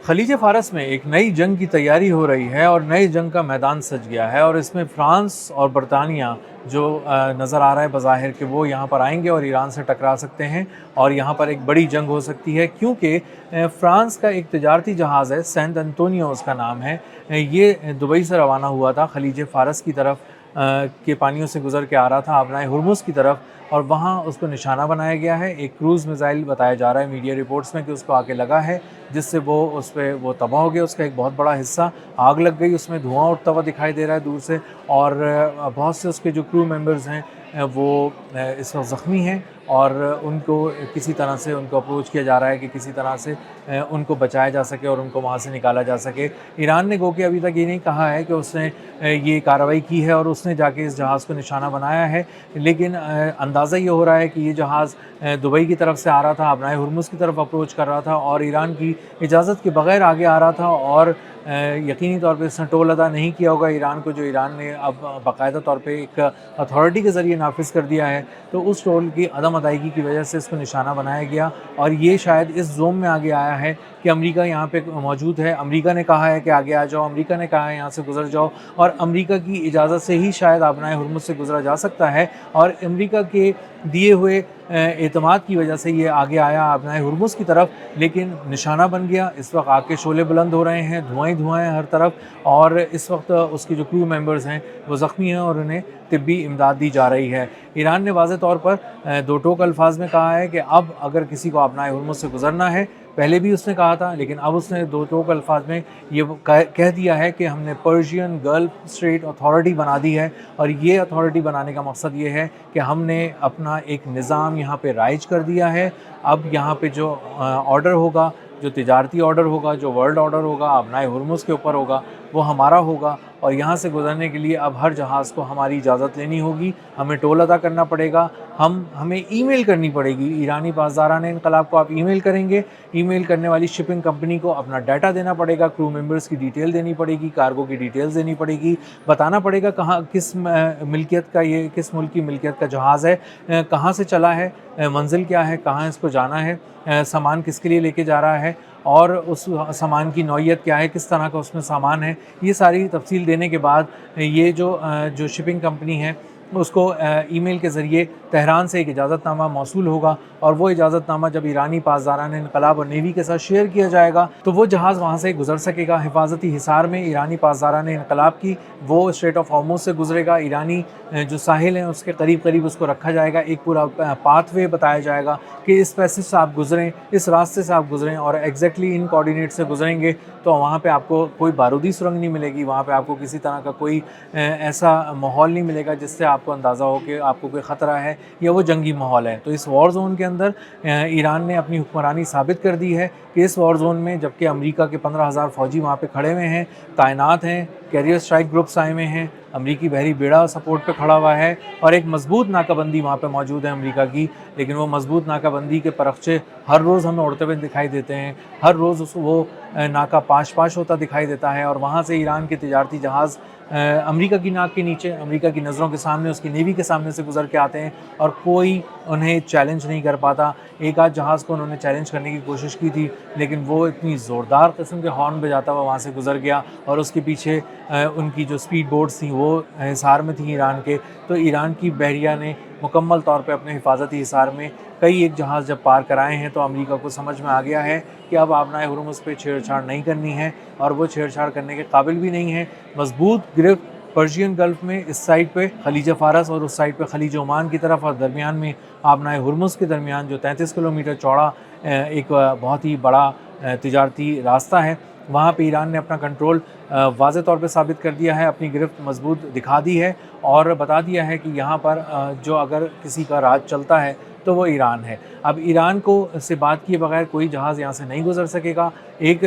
खलीज फ़ारस में एक नई जंग की तैयारी हो रही है और नई जंग का मैदान सज गया है और इसमें फ्रांस और बरतानिया जो नज़र आ रहा है बज़ाहिर कि वो यहाँ पर आएंगे और ईरान से टकरा सकते हैं और यहाँ पर एक बड़ी जंग हो सकती है, क्योंकि फ्रांस का एक तजारती जहाज़ है, सेंट एंटोनियो उसका नाम है। ये दुबई से रवाना हुआ था, खलीज फ़ारस की तरफ के पानियों से गुज़र के आ रहा था आबनाए हुर्मुज़ की तरफ, और वहाँ उसको निशाना बनाया गया है। एक क्रूज़ मिसाइल बताया जा रहा है मीडिया रिपोर्ट्स में कि उसको आके लगा है, जिससे उस पे वो तबाह हो गया, उसका एक बहुत बड़ा हिस्सा आग लग गई, उसमें धुआं उठता हुआ दिखाई दे रहा है दूर से। और बहुत से उसके जो क्रू मेंबर्स हैं वो इस वक्त ज़ख्मी हैं और उनको किसी तरह से उनको अप्रोच किया जा रहा है कि किसी तरह से उनको बचाया जा सके और उनको वहाँ से निकाला जा सके। ईरान ने गो कि अभी तक ये नहीं कहा है कि उसने ये कार्रवाई की है और उसने जाके इस जहाज़ को निशाना बनाया है, लेकिन अंदाज़ा ये हो रहा है कि ये जहाज़ दुबई की तरफ से आ रहा था, आबनाए हुर्मुज़ की तरफ अप्रोच कर रहा था और ईरान की इजाज़त के बग़ैर आगे आ रहा था। और यकीनी तौर पे इसने टोल अदा नहीं किया होगा ईरान को, जो ईरान ने अब बाकायदा तौर पे एक अथॉरिटी के ज़रिए नाफिज़ कर दिया है। तो उस टोल की अदम अदायगी की वजह से इसको निशाना बनाया गया और ये शायद इस ज़ोन में आगे आया है कि अमेरिका यहाँ पे मौजूद है। अमेरिका ने कहा है कि आगे आ जाओ, अमेरिका ने कहा है यहाँ से गुज़र जाओ, और अमेरिका की इजाज़त से ही शायद आबनाए हुर्मुज़ से गुज़रा जा सकता है। और अमेरिका के दिए हुए एतमाद की वजह से ये आगे आया आबनाए हुर्मुज़ की तरफ, लेकिन निशाना बन गया। इस वक्त आग के शोले बुलंद हो रहे हैं, धुआं ही धुआं है हर तरफ, और इस वक्त उसके जो क्रू मेंबर्स हैं वो ज़ख्मी हैं और उन्हें तिब्बी इमदाद दी जा रही है। ईरान ने वाज़ेह तौर पर दो टोक अल्फाज में कहा है कि अब अगर किसी को आबनाए हुर्मुज़ से गुज़रना है, पहले भी उसने कहा था लेकिन अब उसने दो टोक अल्फाज में ये कह दिया है कि हमने पर्शियन गल्फ स्ट्रेट अथॉरिटी बना दी है। और ये अथॉरिटी बनाने का मकसद ये है कि हमने अपना एक निज़ाम यहाँ पे राइज कर दिया है। अब यहाँ पे जो ऑर्डर होगा, जो तिजारती ऑर्डर होगा, जो वर्ल्ड ऑर्डर होगा, आबनाए हुर्मुज़ के ऊपर होगा, वो हमारा होगा। और यहाँ से गुज़रने के लिए अब हर जहाज़ को हमारी इजाज़त लेनी होगी, हमें टोल अदा करना पड़ेगा, हमें ईमेल करनी पड़ेगी। ईरानी पासदारान इनकलाब को आप ईमेल करेंगे, ईमेल करने वाली शिपिंग कंपनी को अपना डाटा देना पड़ेगा, क्रू मेंबर्स की डिटेल देनी पड़ेगी, कार्गो की डिटेल्स देनी पड़ेगी, बताना पड़ेगा कहाँ किस मिल्कियत का, ये किस मुल्क की मिल्कियत का जहाज़ है, कहाँ से चला है, मंजिल क्या है, कहाँ इसको जाना है, सामान किसके लिए लेके जा रहा है, और उस सामान की नौइयत क्या है, किस तरह का उसमें सामान है। ये सारी तफसील देने के बाद ये जो शिपिंग कंपनी है उसको ईमेल के ज़रिए तेहरान से एक इजाज़तनामा मौसूल होगा, और वो इजाज़तनामा जब ईरानी पासदारान इनकलाब और नेवी के साथ शेयर किया जाएगा तो वो जहाज़ वहाँ से गुज़र सकेगा। हिफाजती हिसार में ईरानी पासदारान इनकलाब की वो स्ट्रेट ऑफ हॉर्मुज़ से गुजरेगा, ईरानी जो साहिल हैं उसके करीब करीब उसको रखा जाएगा, एक पूरा पाथवे बताया जाएगा कि इस पैसेज से आप गुज़रें, इस रास्ते से आप गुज़रें, और एग्जैक्टली इन कोऑर्डिनेट से गुज़रेंगे तो वहाँ पे आपको कोई बारूदी सुरंग नहीं मिलेगी, वहाँ पे आपको किसी तरह का कोई ऐसा माहौल नहीं मिलेगा जिससे आपको अंदाज़ा हो कि आपको कोई ख़तरा है या वो जंगी माहौल है। तो इस वॉर जोन के अंदर ईरान ने अपनी हुक्मरानी साबित कर दी है कि इस वॉर जोन में जबकि अमेरिका के 15,000 फ़ौजी वहाँ पे खड़े हुए हैं, तैनात हैं, कैरियर स्ट्राइक ग्रुप्स आए हुए हैं, अमरीकी बहरी बेड़ा सपोर्ट पे खड़ा हुआ है, और एक मजबूत नाकाबंदी वहाँ पे मौजूद है अमेरिका की। लेकिन वो मजबूत नाकाबंदी के परखचे हर रोज़ हमें उड़ते हुए दिखाई देते हैं, हर रोज़ वो नाका पाश पाश होता दिखाई देता है, और वहाँ से ईरान के तिजारती जहाज़ अमेरिका की नाक के नीचे, अमेरिका की नज़रों के सामने, उसकी नेवी के सामने से गुजर के आते हैं और कोई उन्हें चैलेंज नहीं कर पाता। एक आध जहाज़ को उन्होंने चैलेंज करने की कोशिश की थी, लेकिन वो इतनी ज़ोरदार किस्म के हॉर्न बजाता हुआ वहाँ से गुजर गया, और उसके पीछे उनकी जो स्पीड बोट्स थी वो हिसार में थी ईरान के। तो ईरान की बहरिया ने मुकम्मल तौर पे अपने हिफाजती हिसार में कई एक जहाज़ जब पार कराए हैं तो अमेरिका को समझ में आ गया है कि अब आबनाए हुर्मुज़ पे छेड़छाड़ नहीं करनी है, और वो छेड़छाड़ करने के काबिल भी नहीं है। मजबूत गिरफ्त पर्शियन गल्फ़ में इस साइड पे खलीज फ़ारस और उस साइड पे खलीज ओमान की तरफ, और दरमियान में आबनाए हुर्मुज़ के दरमियान जो 33 किलोमीटर चौड़ा एक बहुत ही बड़ा तिजारती रास्ता है, वहाँ पे ईरान ने अपना कंट्रोल वाज़ेह तौर पे साबित कर दिया है, अपनी गिरफ्त मजबूत दिखा दी है, और बता दिया है कि यहाँ पर जो अगर किसी का राज चलता है तो वो ईरान है। अब ईरान को से बात किए बगैर कोई जहाज़ यहाँ से नहीं गुजर सकेगा। एक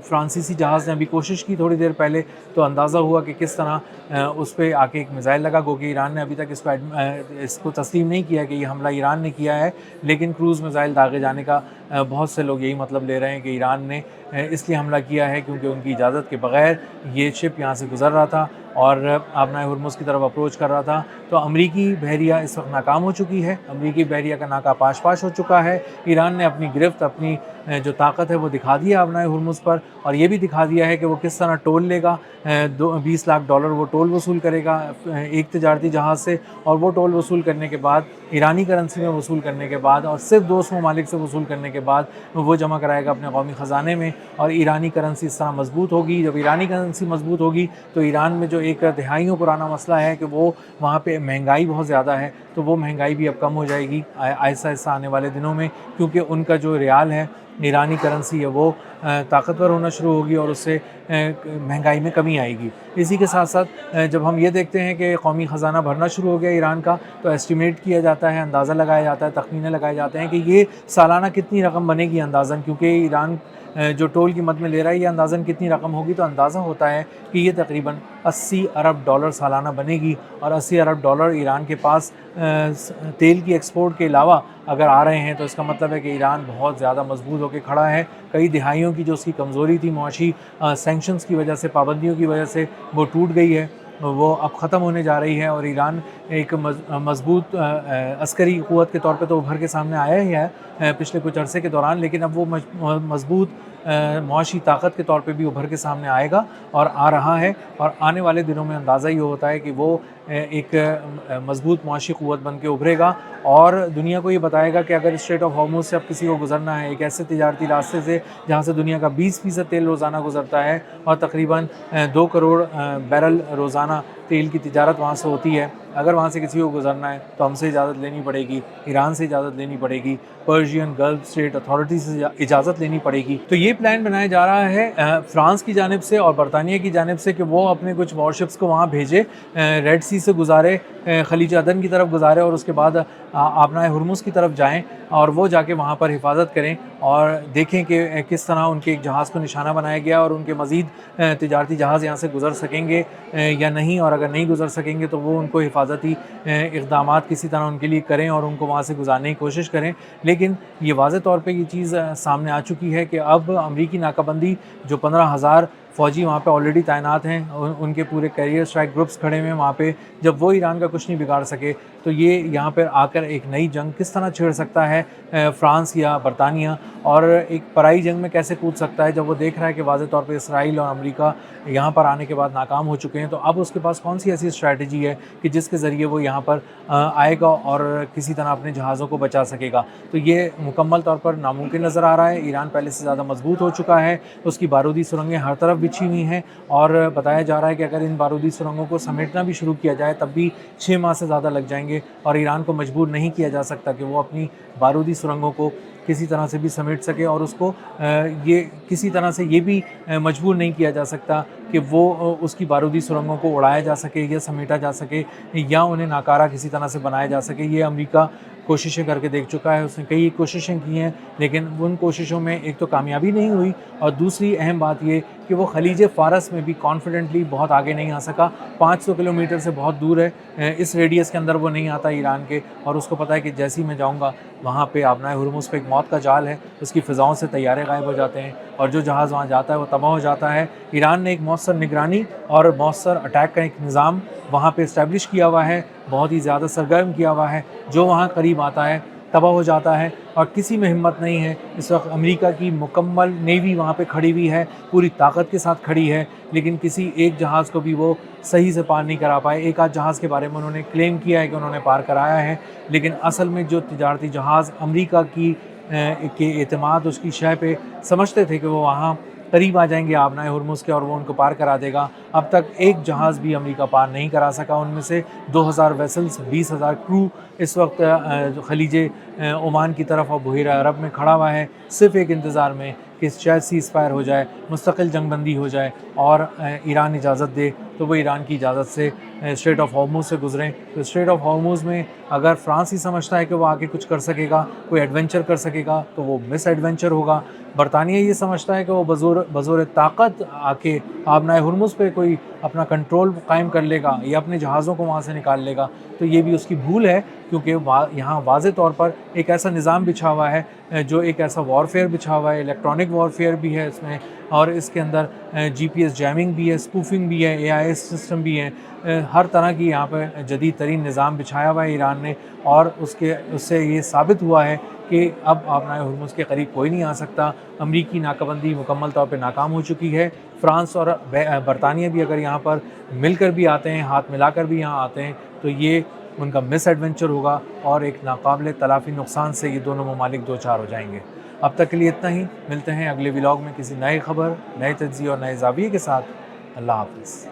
फ्रांसीसी जहाज़ ने अभी कोशिश की थोड़ी देर पहले, तो अंदाज़ा हुआ कि किस तरह उस पे आके एक मिसाइल लगा, क्योंकि ईरान ने अभी तक इसको तस्लीम नहीं किया कि ये हमला ईरान ने किया है, लेकिन क्रूज़ मिसाइल दागे जाने का बहुत से लोग यही मतलब ले रहे हैं कि ईरान ने इसलिए हमला किया है क्योंकि उनकी इजाज़त के बग़ैर ये शिप यहाँ से गुज़र रहा था और आबनाए हुर्मुज़ की तरफ अप्रोच कर रहा था। तो अमरीकी बहरिया इस वक्त नाकाम हो चुकी है, अमरीकी बहरिया का नाका पाश पाश हो चुका है। ईरान ने अपनी गिरफ्त, अपनी जो ताकत है वो दिखा दी है आबनाए हुर्मुज़ पर, और ये भी दिखा दिया है कि वो किस तरह टोल लेगा। 20 लाख डॉलर वो टोल वसूल करेगा एक तिजारती जहाज़ से, और वो टोल वसूल करने के बाद, ईरानी करेंसी में वसूल करने के बाद, और सिर्फ 200 ममालिक से वसूल करने के बाद वो जमा कराएगा अपने कौमी ख़जाने में, और ईरानी करेंसी इस तरह मजबूत होगी। जब ईरानी करेंसी मजबूत होगी तो ईरान में जो एक दहाइयों पुराना मसला है कि वो वहाँ पे महंगाई बहुत ज़्यादा है, तो वो महंगाई भी अब कम हो जाएगी आहिस्ता आहिस्ता आने वाले दिनों में, क्योंकि उनका जो रियाल है, ईरानी करेंसी है, वो ताकतवर होना शुरू होगी और उससे महंगाई में कमी आएगी। इसी के साथ साथ जब हम ये देखते हैं कि कौमी ख़जाना भरना शुरू हो गया ईरान का, तो एस्टिमेट किया जाता है, अंदाज़ा लगाया जाता है, तखमीने लगाए जाते हैं कि ये सालाना कितनी रकम बनेगी अंदाज़न, क्योंकि ईरान जो टोल की मद में ले रहा है, ये अंदाज़न कितनी रकम होगी, तो अंदाज़ा होता है कि ये तकरीबन 80 अरब डॉलर सालाना बनेगी। और 80 अरब डॉलर ईरान के पास तेल की एक्सपोर्ट के अलावा अगर आ रहे हैं, तो इसका मतलब है कि ईरान बहुत ज़्यादा मजबूत होकर खड़ा है। कई दिहाइयों की जो उसकी कमज़ोरी थी मुआशी सैंक्शंस की वजह से, पाबंदियों की वजह से, वो टूट गई है, वो अब ख़त्म होने जा रही है, और ईरान एक मजबूत अस्करी क़ुव्वत के तौर पे तो उभर के सामने आया ही है पिछले कुछ अरसे के दौरान, लेकिन अब वो मजबूत मुआशी ताकत के तौर पे भी उभर के सामने आएगा और आ रहा है। और आने वाले दिनों में अंदाज़ा ये होता है कि वो एक मजबूत मुआशी क़ुव्वत बन के उभरेगा, और दुनिया को ये बताएगा कि अगर स्ट्रेट ऑफ हॉर्मुज़ से अब किसी को गुजरना है, एक ऐसे तिजारती रास्ते से जहाँ से दुनिया का 20% तेल रोज़ाना गुजरता है, और तकरीबन 2 करोड़ बैरल रोज़ाना तेल की तिजारत वहाँ से होती है, अगर वहाँ से किसी को गुजरना है तो हमसे इजाज़त लेनी पड़ेगी, ईरान से इजाज़त लेनी पड़ेगी, पर्शियन गल्फ स्टेट अथॉरिटी से इजाज़त लेनी पड़ेगी। तो ये प्लान बनाया जा रहा है फ्रांस की जानिब से और बरतानिया की जानिब से कि वो अपने कुछ वॉरशिप्स को वहाँ भेजे, रेड सी से गुजारे, खलीज अदन की तरफ गुजारे, और उसके बाद आबनाए हुर्मुज़ की तरफ जाएँ, और वो जाके वहाँ पर हिफाजत करें और देखें कि किस तरह उनके एक जहाज़ को निशाना बनाया गया, और उनके मज़ीद तिजारती जहाज़ यहाँ से गुज़र सकेंगे या नहीं, और अगर नहीं गुज़र सकेंगे तो वो उनको हिफाजती इक़दामात किसी तरह उनके लिए करें और उनको वहाँ से गुज़ारने की कोशिश करें। लेकिन ये वाज़ेह तौर पे ये चीज़ सामने आ चुकी है कि अब अमरीकी नाकाबंदी, जो 15,000 फ़ौजी वहाँ पे ऑलरेडी तैनात हैं, उनके पूरे कैरियर स्ट्राइक ग्रुप्स खड़े हुए हैं वहाँ पे, जब वो ईरान का कुछ नहीं बिगाड़ सके, तो ये यहाँ पर आकर एक नई जंग किस तरह छेड़ सकता है फ्रांस या बरतानिया, और एक पराई जंग में कैसे कूद सकता है जब वो देख रहा है कि वाज़ेह तौर पे इसराइल और अमेरिका यहाँ पर आने के बाद नाकाम हो चुके हैं। तो अब उसके पास कौन सी ऐसी स्ट्रैटेजी है कि जिसके ज़रिए वो यहाँ पर आएगा और किसी तरह अपने जहाज़ों को बचा सकेगा। तो ये मुकम्मल तौर पर नामुमकिन नज़र आ रहा है। ईरान पहले से ज़्यादा मजबूत हो चुका है, उसकी बारूदी सुरंगें हर तरफ बिछी हुई हैं, और बताया जा रहा है कि अगर इन बारूदी सुरंगों को समेटना भी शुरू किया जाए तब भी 6 माह से ज़्यादा लग जाएंगे, और ईरान को मजबूर नहीं किया जा सकता कि वो अपनी बारूदी सुरंगों को किसी तरह से भी समेट सके, और उसको ये किसी तरह से ये भी मजबूर नहीं किया जा सकता कि वो उसकी बारूदी सुरंगों को उड़ाया जा सके या समेटा जा सके या उन्हें नाकारा किसी तरह से बनाया जा सके। ये अमेरिका कोशिशें करके देख चुका है, उसने कई कोशिशें की हैं, लेकिन उन कोशिशों में एक तो कामयाबी नहीं हुई, और दूसरी अहम बात ये कि वो खलीज फ़ारस में भी कॉन्फिडेंटली बहुत आगे नहीं आ सका। 500 किलोमीटर से बहुत दूर है, इस रेडियस के अंदर वो नहीं आता ईरान के, और उसको पता है कि जैसे ही मैं जाऊँगा वहाँ पे आबनाए हुर्मुज़ पे एक मौत का जाल है, उसकी फ़िज़ाओं से तैयारे गायब हो जाते हैं, और जो जहाज़ वहाँ जाता है वो तबाह हो जाता है। ईरान ने एक मौसर निगरानी और मौसर अटैक का एक निज़ाम वहाँ पे इस्टेब्लिश किया हुआ है, बहुत ही ज़्यादा सरगर्म किया हुआ है, जो वहाँ करीब आता है तबाह हो जाता है, और किसी में हिम्मत नहीं है। इस वक्त अमेरिका की मुकम्मल नेवी वहाँ पे खड़ी हुई है, पूरी ताकत के साथ खड़ी है, लेकिन किसी एक जहाज़ को भी वो सही से पार नहीं करा पाए। एक आध जहाज़ के बारे में उन्होंने क्लेम किया है कि उन्होंने पार कराया है, लेकिन असल में जो तिजारती जहाज़ अमेरिका की के एतमाद उसकी शय पे समझते थे कि वो वहाँ करीब आ जाएंगे आबनाए हुर्मुज़ के और वो उनको पार करा देगा, अब तक एक जहाज़ भी अमेरिका पार नहीं करा सका। उनमें से 2000 वेसल्स, 20,000 क्रू इस वक्त खलीज ओमान की तरफ और बहीरा अरब में खड़ा हुआ है, सिर्फ़ एक इंतज़ार में कि शायद सीज़ फायर हो जाए, मुस्तकिल जंगबंदी हो जाए, और ईरान इजाज़त दे तो वो ईरान की इजाज़त से स्ट्रेट ऑफ हॉर्मुज़ से गुज़रें। तो स्ट्रेट ऑफ हॉर्मुज़ में अगर फ्रांस ही समझता है कि वो आके कुछ कर सकेगा, कोई एडवेंचर कर सकेगा, तो वो मिस एडवेंचर होगा। बरतानिया ये समझता है कि वो बज़ोर ताकत आके आबनाए हुर्मुज़ पे कोई अपना कंट्रोल कायम कर लेगा या अपने जहाज़ों को वहाँ से निकाल लेगा, तो ये भी उसकी भूल है, क्योंकि यहाँ वाज़े तौर पर एक ऐसा निज़ाम बिछा हुआ है, जो एक ऐसा वॉरफेयर बिछा हुआ है, इलेक्ट्रॉनिक वॉरफेयर भी है इसमें, اور اس کے اندر GPS جیمنگ بھی ہے، اسپوفنگ بھی ہے، AIS سسٹم بھی ہیں، ہر طرح کی یہاں پہ جدید ترین نظام بچھایا ہوا ہے ایران نے، اور اس سے یہ ثابت ہوا ہے کہ اب آبنائے ہرمز کے قریب کوئی نہیں آ سکتا۔ امریکی ناکہ بندی مکمل طور پہ ناکام ہو چکی ہے۔ فرانس اور برطانیہ بھی اگر یہاں پر مل کر بھی آتے ہیں، ہاتھ ملا کر بھی یہاں آتے ہیں، تو یہ ان کا مس ایڈونچر ہوگا اور ایک ناقابل تلافی نقصان سے یہ دونوں ممالک دو چار ہو جائیں گے۔ اب تک کے لیے اتنا ہی، ملتے ہیں اگلے ولاگ میں کسی نئے خبر، نئے تجزیے اور نئے زاویے کے ساتھ۔ اللہ حافظ۔